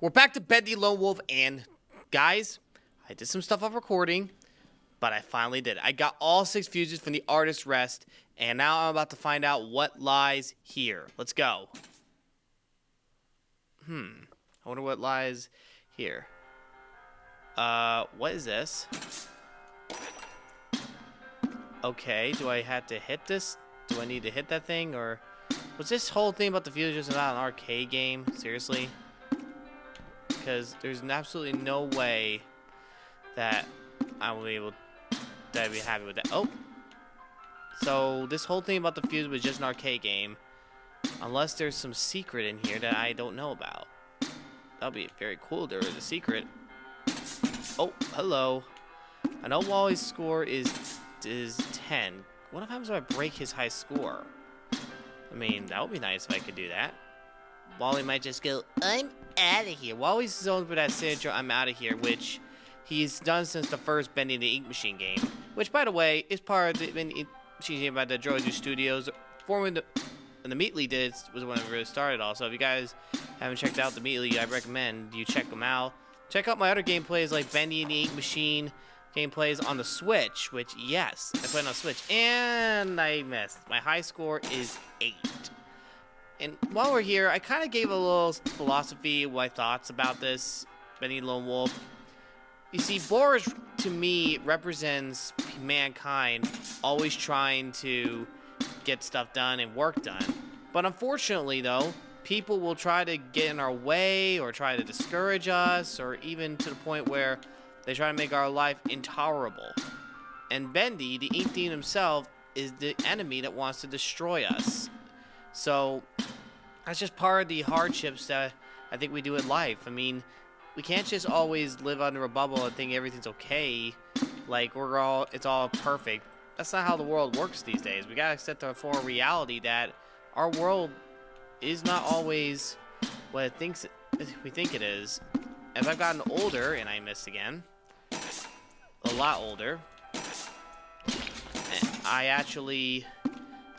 We're back to Bendy Lone Wolf, and guys, I did some stuff off recording, but I finally did it. I got all 6 fuses from the Artist's Rest, and now I'm about to find out what lies here. Let's go. I wonder what lies here. What is this? Okay, do I have to hit this? Do I need to hit that thing, or was this whole thing about the fuse just not an arcade game? Seriously? Because there's absolutely no way that I will be able to be happy with that. Oh, so this whole thing about the fuse was just an arcade game, unless there's some secret in here that I don't know about. That'll be very cool. There is a secret. Oh, hello. I know Wally's score is 10. What happens if I break his high score? I mean, that would be nice if I could do that. Wally might just go, I'm out of here. Wally's zoned for that signature, I'm out of here, which he's done since the first Bendy the Ink Machine game, which, by the way, is part of the Bendy Machine game by the Droids Studios. Forming the Immediately did was when it really started. Also, if you guys haven't checked out the Immediately, I recommend you check them out. Check out my other gameplays like Bendy and the Ink Machine gameplays on the Switch, which, yes, I played on the Switch, and I missed. My high score is 8. And while we're here, I kind of gave a little philosophy of my thoughts about this Bendy Lone Wolf. You see, Boris, to me, represents mankind always trying to get stuff done and work done. But unfortunately, though, people will try to get in our way or try to discourage us, or even to the point where they try to make our life intolerable. And Bendy, the Ink Demon himself, is the enemy that wants to destroy us. So that's just part of the hardships that I think we do in life. I mean, we can't just always live under a bubble and think everything's okay, like it's all perfect. That's not how the world works these days. We gotta accept the full reality that our world is not always what we think it is. As I've gotten older, and I missed again, a lot older, I actually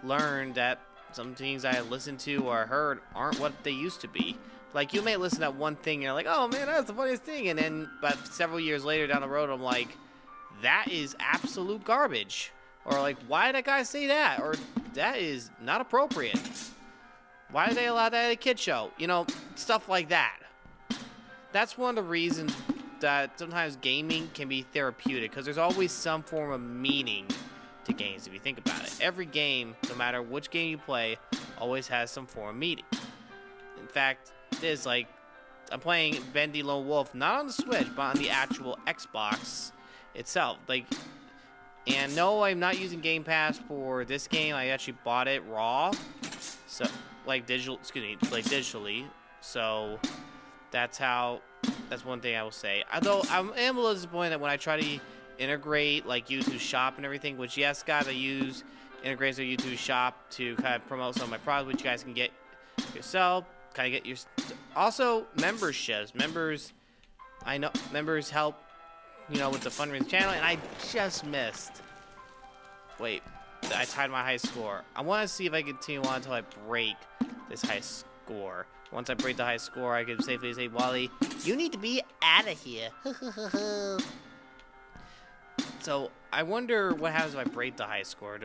learned that some things I listened to or heard aren't what they used to be. Like, you may listen to that one thing and you're like, oh man, that's the funniest thing, and then but several years later down the road I'm like, that is absolute garbage. Or like, why did that guy say that? Or that is not appropriate. Why did they allow that at a kid show? You know, stuff like that. That's one of the reasons that sometimes gaming can be therapeutic, because there's always some form of meaning to games if you think about it. Every game, no matter which game you play, always has some form of meaning. In fact, there's like, I'm playing Bendy Lone Wolf not on the Switch, but on the actual Xbox itself. Like, and no, I'm not using Game Pass for this game. I actually bought it raw, so digitally. So that's one thing I will say. Although I am a little disappointed that when I try to integrate like YouTube Shop and everything, which, yes, guys, I use integrates with YouTube Shop to kind of promote some of my products, which you guys can get yourself. Kind of get your also memberships. I know members help, you know, with the fundraising channel, and I just missed. Wait, I tied my high score. I want to see if I can continue on until I break this high score. Once I break the high score, I can safely say, Wally, you need to be out of here. So I wonder what happens if I break the high score.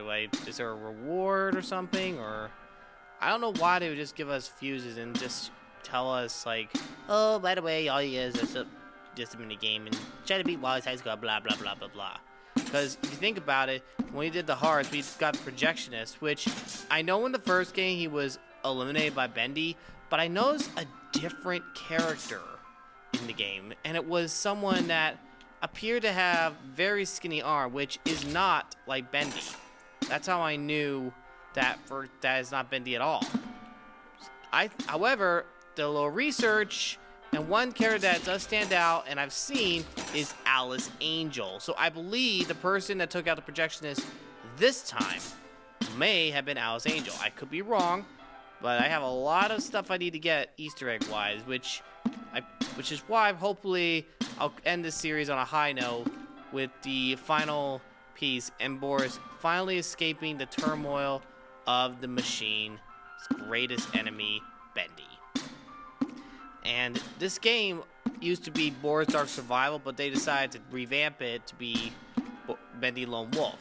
Is there a reward or something? Or I don't know why they would just give us fuses and just tell us like, oh, by the way, all you is just a mini game and try to beat Wally's high score, blah blah blah blah blah. Because if you think about it, when we did the hearts, we got the projectionist, which I know in the first game he was eliminated by Bendy, but I noticed a different character in the game, and it was someone that appeared to have very skinny arm, which is not like Bendy. That's how I knew that is not Bendy at all. However, the little research, and one character that does stand out and I've seen is Alice Angel. So I believe the person that took out the projectionist this time may have been Alice Angel. I could be wrong, but I have a lot of stuff I need to get Easter egg wise, which is why hopefully I'll end this series on a high note with the final piece and Boris finally escaping the turmoil of the machine's greatest enemy, Bendy. And this game used to be Boris Dark Survival, but they decided to revamp it to be Bendy Lone Wolf.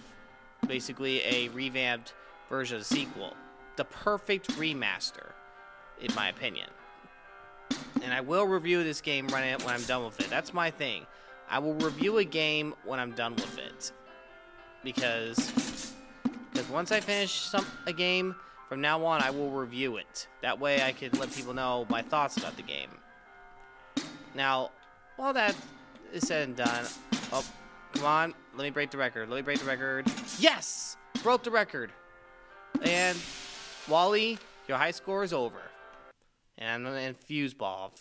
Basically a revamped version of the sequel. The perfect remaster, in my opinion. And I will review this game when I'm done with it. That's my thing. I will review a game when I'm done with it. Because once I finish a game, from now on I will review it. That way I can let people know my thoughts about the game. Now, all that is said and done. Oh, come on. Let me break the record. Yes! Broke the record. And Wally, your high score is over. And Fuseball.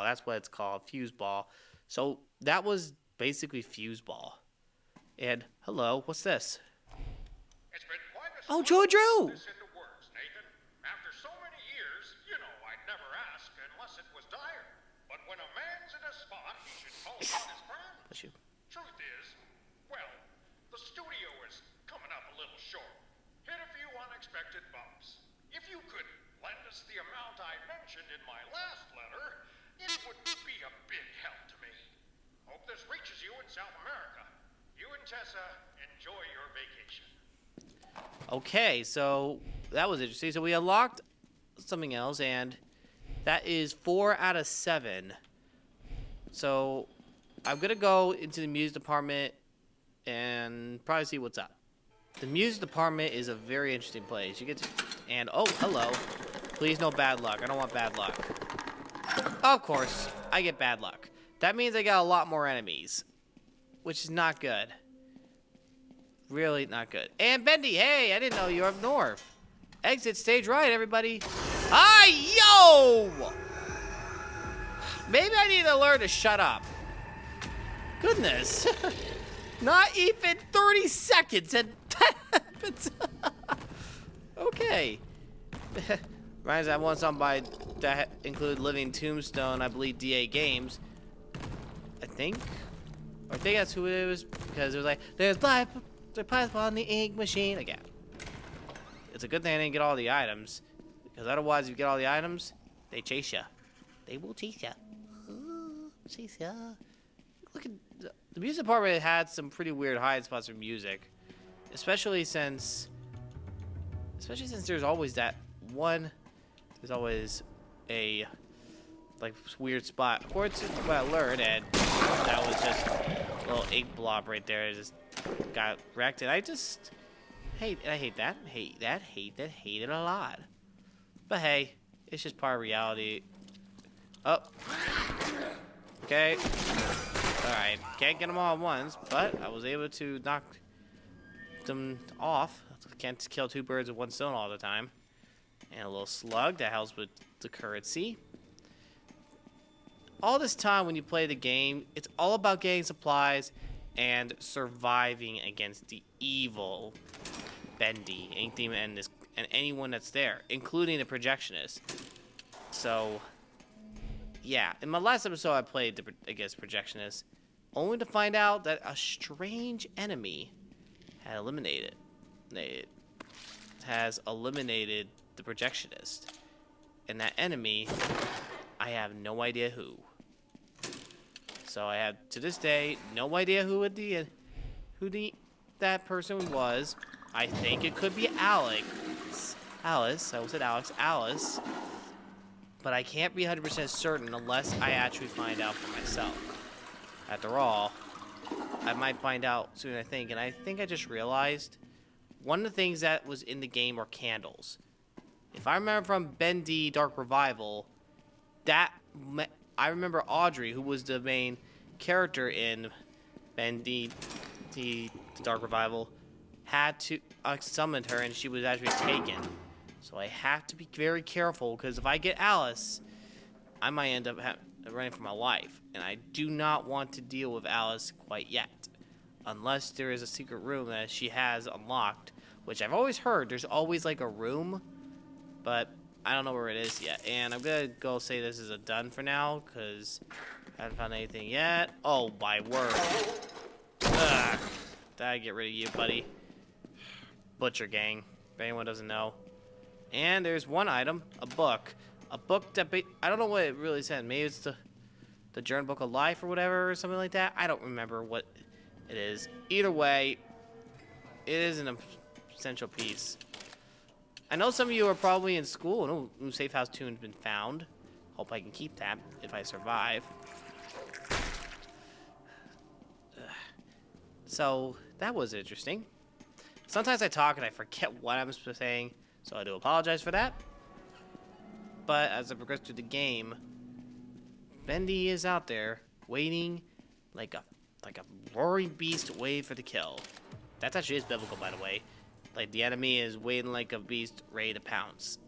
That's what it's called. Fuseball. So that was basically Fuseball. And hello, what's this? It's been quite a Oh, Joe Drew! this into words, Nathan. After so many years, you know I'd never ask unless it was dire. But when a man's in a spot, he should call upon his friends. Bless you. Truth is, well, the studio is coming up a little short. Hit a few unexpected bumps. If you could lend us the amount I mentioned in my last letter, it would be a big help to me. Hope this reaches you in South America. You and Tessa enjoy your vacation. Okay, so that was interesting. So we unlocked something else, and that is 4 out of 7. So I'm going to go into the music department and probably see what's up. The music department is a very interesting place. You get to... And, oh, hello. Please no bad luck. I don't want bad luck. Of course, I get bad luck. That means I got a lot more enemies, which is not good. Really not good. And Bendy, hey, I didn't know you were up north. Exit stage right, everybody. Yo! Maybe I need to learn to shut up. Goodness. Not even 30 seconds and okay. Reminds me, I want something that include Living Tombstone, I believe DA Games. I think that's who it was, because it was like, there's life on the ink machine. Again, it's a good thing I didn't get all the items, because otherwise, if you get all the items, they chase you. They will chase you. Chase you. Look at the music department had some pretty weird hiding spots for music, especially since there's always that one. There's always a weird spot. According to what I learned, and that was just a little ink blob right there. It just got wrecked, and I hate that. Hate it a lot. But hey, it's just part of reality. Oh. Okay. Alright. Can't get them all at once, but I was able to knock them off. Can't kill 2 birds with 1 stone all the time. And a little slug that helps with the currency. All this time when you play the game, it's all about getting supplies and surviving against the evil Bendy, and anyone that's there, including the projectionist. So, yeah, in my last episode I played against projectionist, only to find out that a strange enemy had eliminated. It has eliminated the projectionist, and that enemy, I have no idea who. So I have, to this day, no idea who that person was. I think it could be Alice. I said Alice. But I can't be 100% certain unless I actually find out for myself. After all, I might find out soon, I think. And I think I just realized one of the things that was in the game are candles. If I remember from Bendy Dark Revival, I remember Audrey, who was the main character in Bendy the Dark Revival, had to summon her, and she was actually taken. So I have to be very careful, because if I get Alice, I might end up running for my life. And I do not want to deal with Alice quite yet. Unless there is a secret room that she has unlocked, which I've always heard there's always like a room, but I don't know where it is yet. And I'm going to go say this is a done for now, because I haven't found anything yet. Oh, my word. Ugh. Did I get rid of you, buddy? Butcher gang, if anyone doesn't know. And there's one item, a book. a book that I don't know what it really said. Maybe it's the Journal Book of Life or whatever, or something like that. I don't remember what it is. Either way, it is an essential piece. I know some of you are probably in school. No new safe house tune's been found. Hope I can keep that if I survive. So that was interesting. Sometimes I talk and I forget what I'm saying, so I do apologize for that. But as I progress through the game, Bendy is out there waiting like a roaring beast waiting for the kill. That actually is biblical, by the way. Like, the enemy is waiting like a beast ready to pounce.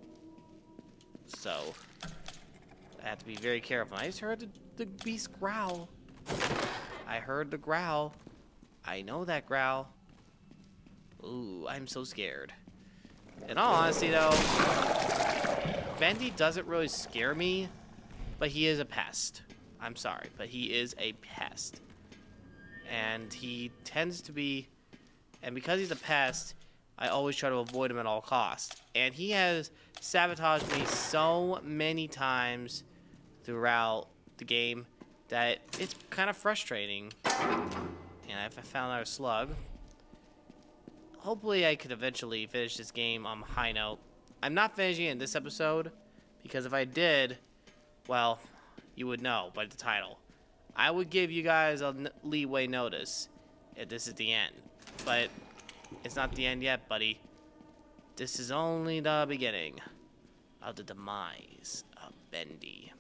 So I have to be very careful. I just heard the beast growl. I heard the growl. I know that growl. Ooh, I'm so scared. In all honesty, though, Bendy doesn't really scare me, but he is a pest. I'm sorry, but he is a pest. And he tends to be... And because he's a pest, I always try to avoid him at all costs. And he has sabotaged me so many times throughout the game that it's kind of frustrating. And I found another slug. Hopefully I could eventually finish this game on a high note. I'm not finishing it in this episode, because if I did, well, you would know by the title. I would give you guys a leeway notice if this is the end. But it's not the end yet, buddy. This is only the beginning of the demise of Bendy.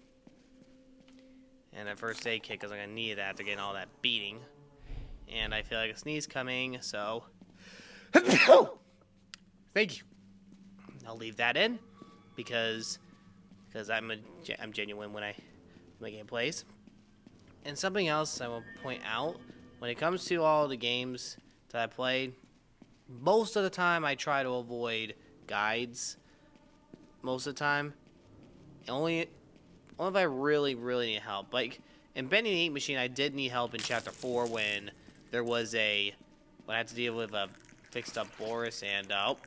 And a first aid kit, because I'm going to need that after getting all that beating. And I feel like a sneeze coming, so... Thank you. I'll leave that in, because I'm genuine when my game plays. And something else I will point out, when it comes to all the games that I played, most of the time I try to avoid guides. Most of the time. Only if I really, really need help. Like, in Bendy the Ink Machine, I did need help in Chapter 4 when there was when I had to deal with a fixed up Boris and, oh,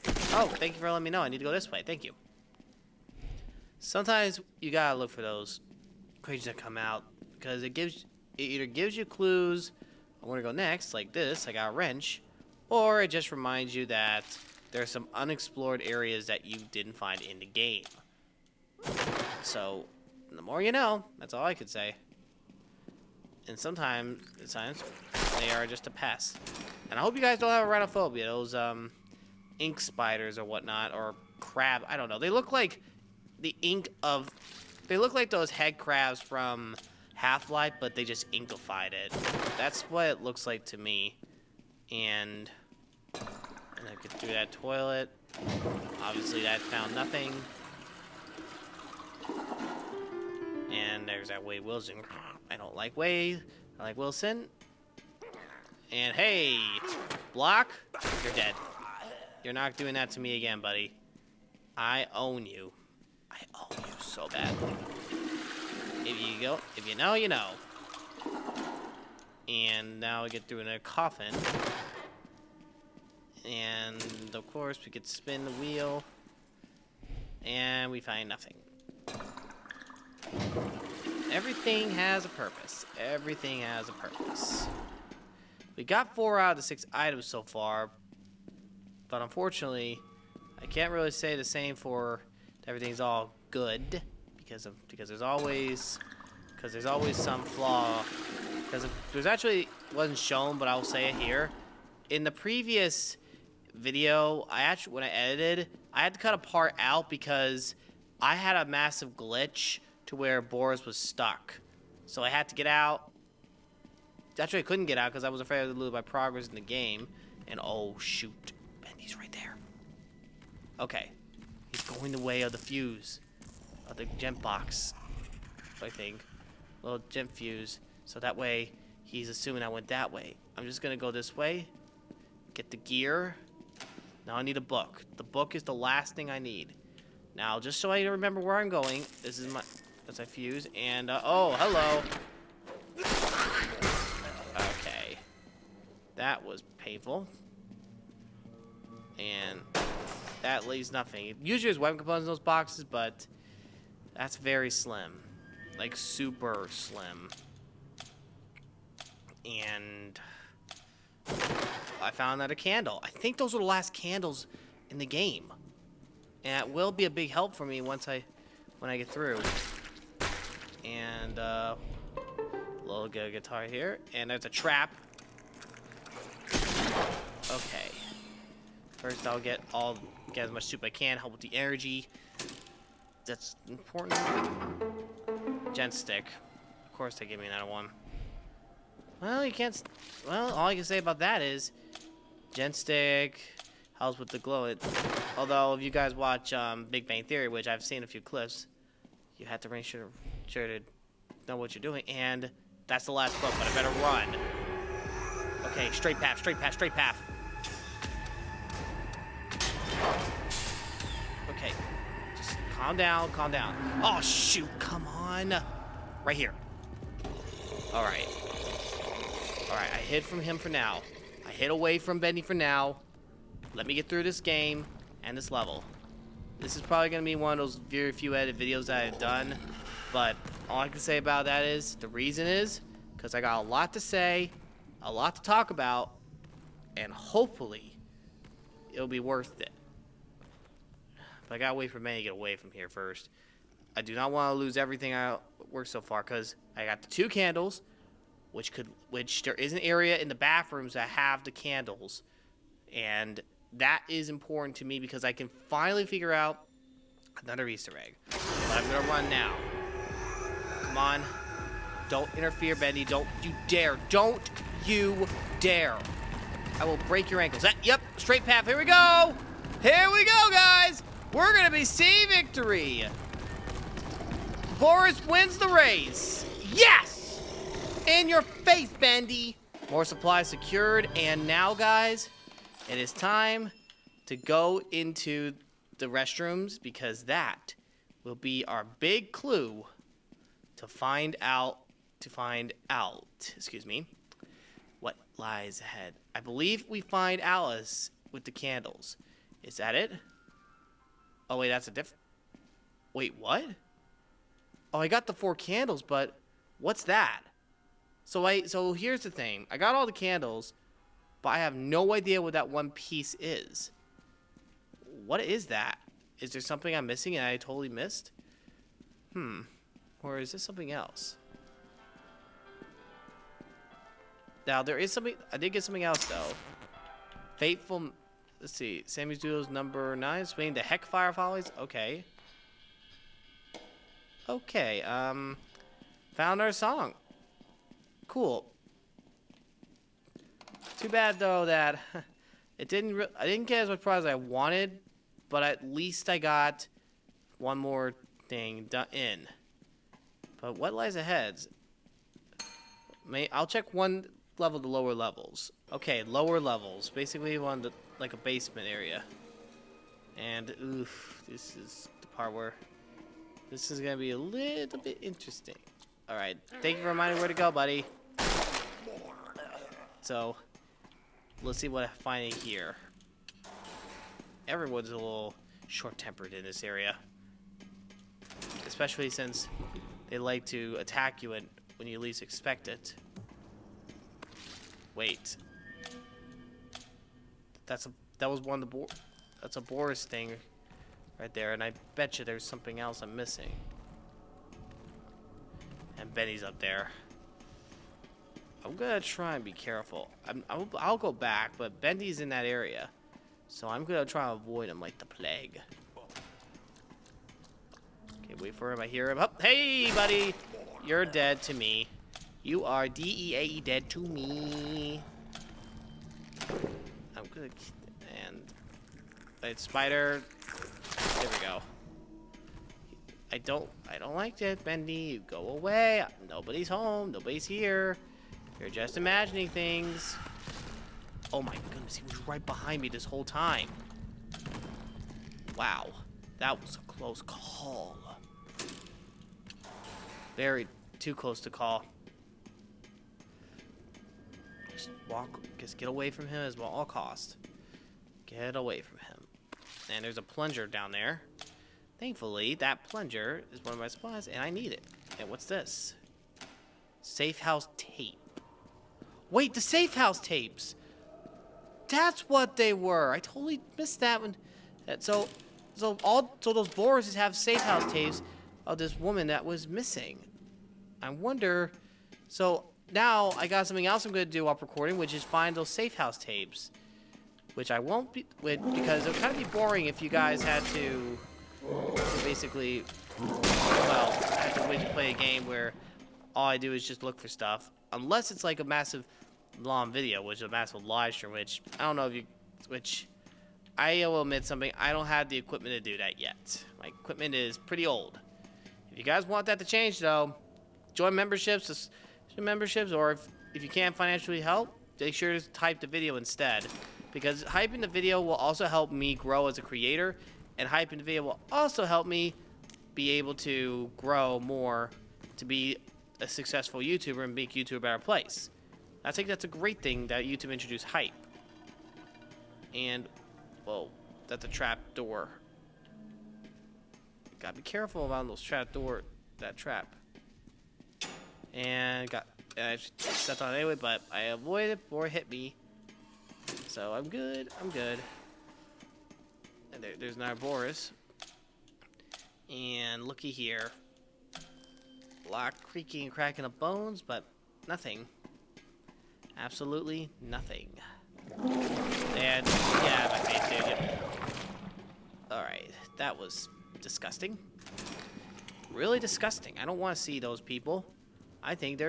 thank you for letting me know. I need to go this way. Thank you. Sometimes you gotta look for those creatures that come out, because it either gives you clues on where to go next, like this, I got a wrench, or it just reminds you that there's some unexplored areas that you didn't find in the game. So, the more you know, that's all I could say. And sometimes they are just a pest. And I hope you guys don't have arachnophobia, those ink spiders or whatnot, or crab, I don't know. They look like they look like those head crabs from Half-Life, but they just inkified it. That's what it looks like to me. And I get through that toilet. Obviously that found nothing. And there's that Wade Wilson. I don't like Wade. I like Wilson. And hey, block, you're dead. You're not doing that to me again, buddy. I own you. I own you so badly. If you know, you know. And now we get through in a coffin. And of course we get to spin the wheel. And we find nothing. Everything has a purpose. Everything has a purpose. We got 4 out of the 6 items so far. But unfortunately, I can't really say the same for everything's all good. Because there's always some flaw. Because there's actually wasn't shown, but I'll say it here. In the previous video, when I edited, I had to cut a part out because I had a massive glitch to where Boris was stuck. So I had to get out. Actually, I couldn't get out because I was afraid I would lose my progress in the game. And oh shoot, Bendy's right there. Okay, he's going the way of the fuse, of the gent box, I think. Little gent fuse. So that way, he's assuming I went that way. I'm just gonna go this way. Get the gear. Now I need a book. The book is the last thing I need. Now, just so I remember where I'm going, this is as I fuse, and, oh, hello. Okay. That was painful. And that leaves nothing. Usually there's weapon components in those boxes, but That's very slim. Like, super slim. And I found another candle. I think those are the last candles in the game. And it will be a big help for me when I get through. And, little guitar here. And there's a trap. Okay. First, I'll get as much soup I can. Help with the energy. That's important. Gen stick. Of course, they give me another one. Well, you can't. Well, all I can say about that is, gen stick helps with the glow. Although, if you guys watch Big Bang Theory, which I've seen a few clips, you have to make sure to know what you're doing. And that's the last book, but I better run. Okay, straight path, straight path, straight path. Okay, just calm down, calm down. Oh shoot, come on. Right here. Alright. Alright, I hid from him for now. I hid away from Bendy for now. Let me get through this game and this level. This is probably going to be one of those very few edited videos that I've done. But all I can say about that is, the reason is, because I got a lot to say, a lot to talk about, and hopefully, it'll be worth it. But I gotta wait for Bendy to get away from here first. I do not want to lose everything I worked so far, because I got the 2 candles, which there is an area in the bathrooms that have the candles, and that is important to me because I can finally figure out another Easter egg. But I'm gonna run now. Come on, don't interfere, Bendy. Don't you dare! Don't you dare! I will break your ankles. Yep, straight path. Here we go. Here we go, guys. We're gonna be seeing victory. Boris wins the race. Yes! In your face, Bendy. More supplies secured. And now, guys, it is time to go into the restrooms because that will be our big clue to find out, excuse me, what lies ahead. I believe we find Alice with the candles. Is that it? Oh, wait, that's a different... Wait, what? Oh, I got the 4 candles, but what's that? So here's the thing. I got all the candles, but I have no idea what that one piece is. What is that? Is there something I'm missing and I totally missed? Or is this something else? Now, there is something... I did get something else, though. Fateful... Let's see. Sammy's Duels number 9. Swing the Heckfire Follies. Okay. Okay, found our song. Cool. Too bad, though, that I didn't get as much prize as I wanted, but at least I got one more thing in. But what lies ahead? I'll check one level to lower levels. Okay, lower levels. Basically, one like a basement area. And oof, this is the part where this is gonna be a little bit interesting. All right, thank you for reminding me where to go, buddy. So, let's see what I find in here. Everyone's a little short-tempered in this area, especially since they like to attack you when you least expect it. Wait, that's a Boris thing right there, and I bet you there's something else I'm missing. And Benny's up there. I'm gonna try and be careful. I'll go back, but Bendy's in that area, so I'm gonna try to avoid him like the plague. Okay, wait for him. I hear him. Oh, hey, buddy, you're dead to me. You are DEA dead to me. I'm gonna and spider. There we go. I don't like that, Bendy. You go away. Nobody's home. Nobody's here. You're just imagining things. Oh my goodness, he was right behind me this whole time. Wow, that was a close call. Very too close to call. Just get away from him at all costs. Get away from him. And there's a plunger down there. Thankfully, that plunger is one of my supplies, and I need it. And what's this? Safe house tape. Wait, the safe house tapes! That's what they were! I totally missed that one. So those boards just have safe house tapes of this woman that was missing. I wonder... So, now I got something else I'm going to do while recording, which is find those safe house tapes. Which I won't be... because it would kind of be boring if you guys had to basically... Well, I have to wait to play a game where all I do is just look for stuff. Unless it's like a massive long video, which is a massive live stream, which I don't know if you... Which I will admit something, I don't have the equipment to do that yet. My equipment is pretty old. If you guys want that to change, though, join memberships, or if you can't financially help, make sure to type the video instead. Because hyping the video will also help me grow as a creator, and hyping the video will also help me be able to grow more to be a successful YouTuber and make YouTube a better place. I think that's a great thing that YouTube introduced hype. And, whoa, that's a trap door. Gotta be careful about those trap trap. And I stepped on it anyway, but I avoided it before it hit me. So I'm good. And there's another Boris. And looky here. A lot of creaking and cracking of bones, but nothing. Absolutely nothing. And yeah, my face, dude. Yep. Alright, that was disgusting. Really disgusting. I don't want to see those people. I think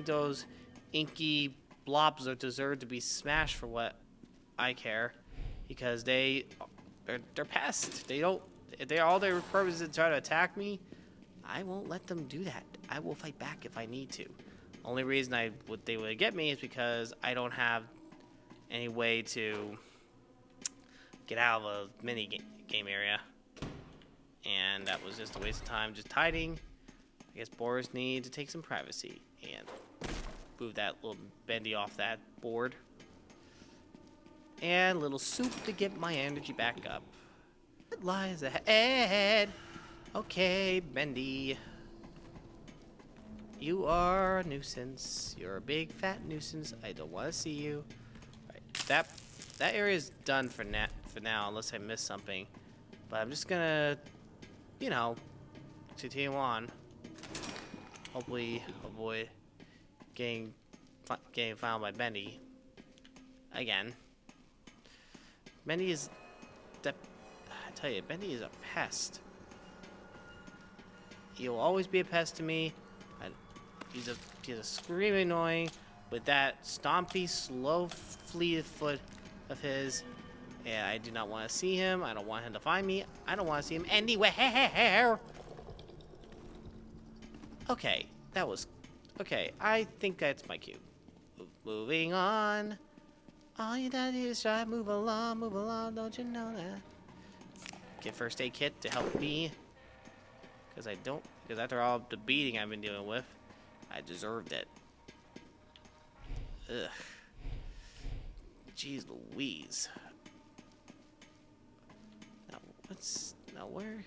those inky blobs are deserve to be smashed for what I care, because they're pests. If they're all their purpose is to try to attack me, I won't let them do that. I will fight back if I need to. Only reason they would get me is because I don't have any way to get out of a mini game area, and that was just a waste of time just hiding. I guess Boris needs to take some privacy and move that little Bendy off that board. And a little soup to get my energy back up. What lies ahead? Okay, Bendy. You are a nuisance. You're a big fat nuisance. I don't want to see you. Right, that area is done for now, unless I miss something. But I'm just gonna, continue on. Hopefully avoid getting found by Bendy again. Bendy is I tell you, Bendy is a pest. He'll always be a pest to me. He's a screaming annoying with that stompy, slow, fleeted foot of his. And I do not want to see him. I don't want him to find me. I don't want to see him anywhere. Okay, that was... Okay, I think that's my cue. Moving on. All you gotta do is try move along, don't you know that? Get first aid kit to help me. Because after all the beating I've been dealing with, I deserved it. Ugh. Jeez Louise. Now where?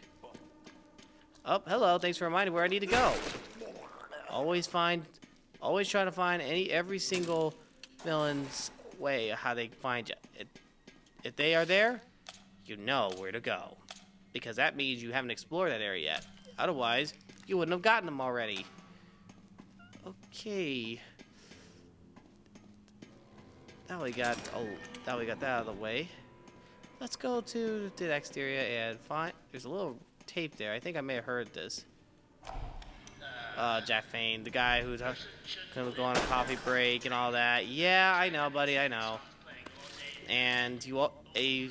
Oh, hello, thanks for reminding me where I need to go. Always try to find every single villain's way of how they find you. If they are there, you know where to go. Because that means you haven't explored that area yet. Otherwise, you wouldn't have gotten them already. Okay. Now we got that out of the way. Let's go to the next area and find... There's a little tape there. I think I may have heard this. Jack Fane, the guy who's gonna go on a coffee break and all that. Yeah, I know, buddy, I know. And he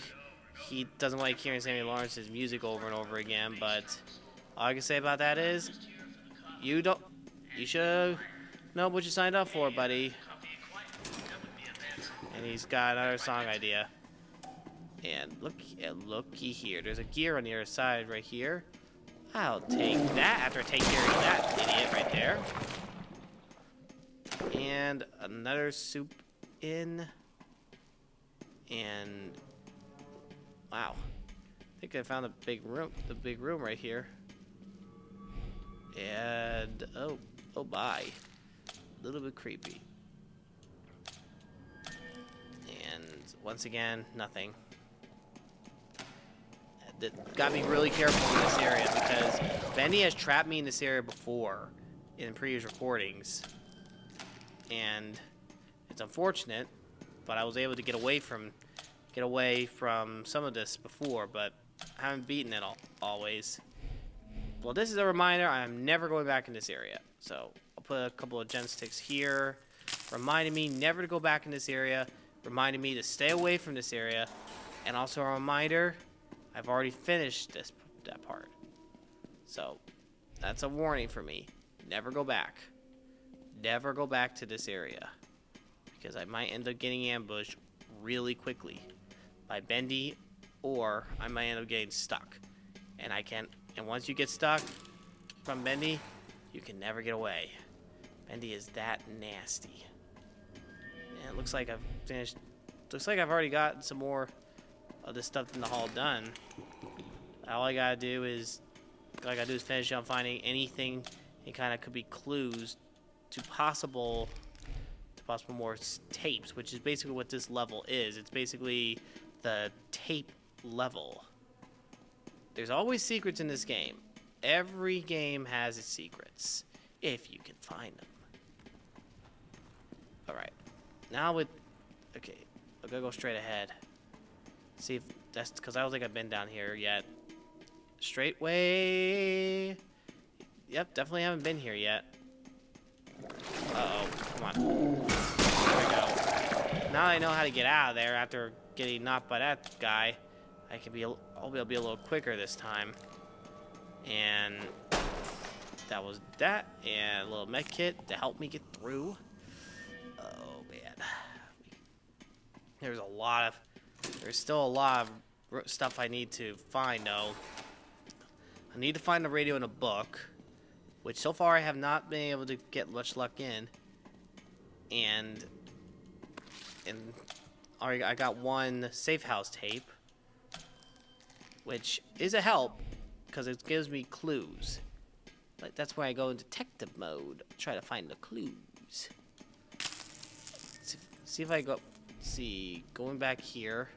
doesn't like hearing Sammy Lawrence's music over and over again, but all I can say about that is, you should know what you signed up for, buddy. And he's got another song idea. And looky here. There's a gear on the other side right here. I'll take that after I take care of that idiot right there. And another soup in. And wow. think I found the big room right here. And oh bye. A little bit creepy. And once again, nothing. Gotta be really careful in this area because Bendy has trapped me in this area before in previous recordings. And it's unfortunate, but I was able to get away from some of this before, but I haven't beaten it always. Well, this is a reminder, I'm never going back in this area. So I'll put a couple of gem sticks here, reminding me never to go back in this area, reminding me to stay away from this area, and also a reminder, I've already finished that part. So that's a warning for me. Never go back. Never go back to this area, because I might end up getting ambushed really quickly by Bendy, or I might end up getting stuck. And once you get stuck from Bendy, you can never get away. Bendy is that nasty. And it looks like I've finished. Looks like I've already got some more of this stuff in the hall done. All I gotta do is finish on finding anything. It kind of could be clues to possible more tapes, which is basically what this level is. It's basically the tape level. There's always secrets in this game. Every game has its secrets, if you can find them. Alright. Now okay, I'm gonna go straight ahead. See if that's because I don't think I've been down here yet. Straight way. Yep, definitely haven't been here yet. Uh-oh, come on. There we go. Now I know how to get out of there after getting knocked by that guy. I'll be able to be a little quicker this time. And that was that. And a little med kit to help me get through. Oh, man. There's still a lot of stuff I need to find, though. I need to find the radio in a book, which so far I have not been able to get much luck in. And I got one safe house tape, which is a help because it gives me clues. But that's where I go in detective mode, try to find the clues. See if I go. Going back here.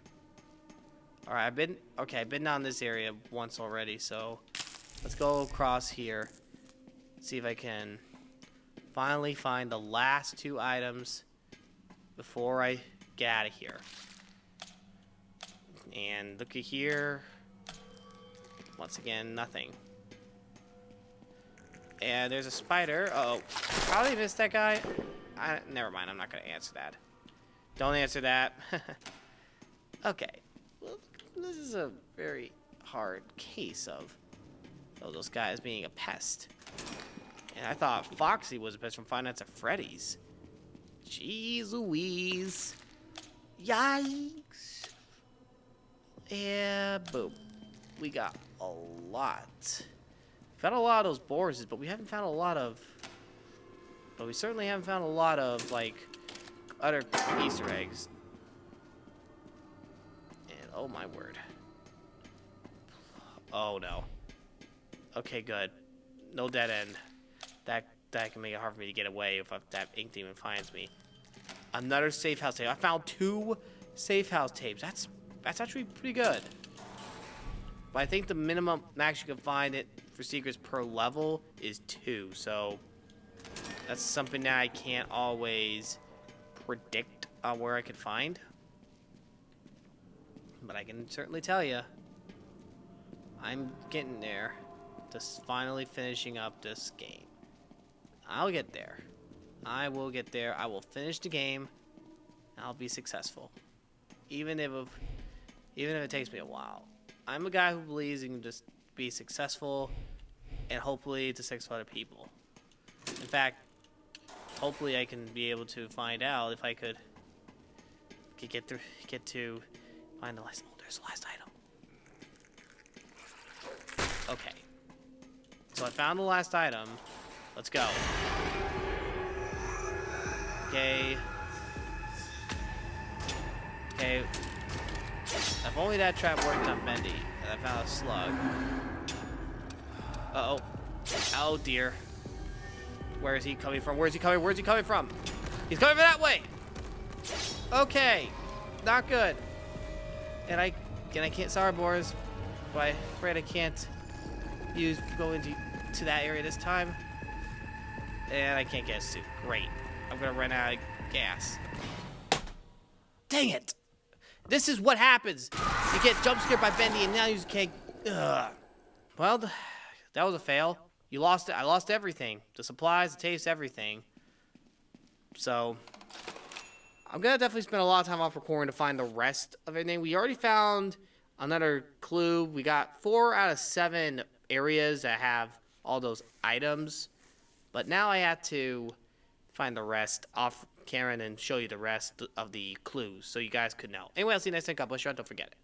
All right, I've been down this area once already, so let's go across here. See if I can finally find the last two items before I get out of here. And look at here. Once again, nothing. And there's a spider. Uh-oh. Probably missed that guy. Never mind, I'm not going to answer that. Don't answer that. Okay. Well, this is a very hard case of those guys being a pest. And I thought Foxy was a pest from Five Nights at Freddy's. Jeez Louise. Yikes. Yeah, boom. We got a lot. Found a lot of those boars, but we haven't found a lot of... But we certainly haven't found a lot of, like, other Easter eggs. And, oh my word. Oh no. Okay, good. No dead end. That can make it hard for me to get away if that ink demon finds me. Another safe house tape. I found 2 safe house tapes. That's actually pretty good. But I think the minimum max you can find it for secrets per level is 2. So that's something that I can't always predict on where I could find. But I can certainly tell you, I'm getting there. Just finally finishing up this game. I'll get there. I will get there. I will finish the game. I'll be successful. Even if it takes me a while. I'm a guy who believes you can just be successful and hopefully to successful other people. In fact, hopefully I can be able to find out if I could get to find the last. Oh, there's the last item. Okay. So I found the last item. Let's go. Okay. Okay. If only that trap worked on Bendy. And I found a slug. Uh-oh. Oh, dear. Where is he coming from? Where's he coming? Where's he coming from? He's coming that way. Okay. Not good. And I can't, sorry, boys, but I'm afraid I can't go into that area this time. And I can't get a suit. Great. I'm gonna run out of gas. Dang it! This is what happens. You get jump scared by Bendy, and now you just can't. Ugh. Well, that was a fail. You lost it. I lost everything. The supplies, the taste, everything. So, I'm gonna definitely spend a lot of time off recording to find the rest of everything. We already found another clue. We got 4 out of 7 areas that have all those items. But now I have to find the rest off camera and show you the rest of the clues so you guys could know. Anyway, I'll see you next time. God bless you. Don't forget it.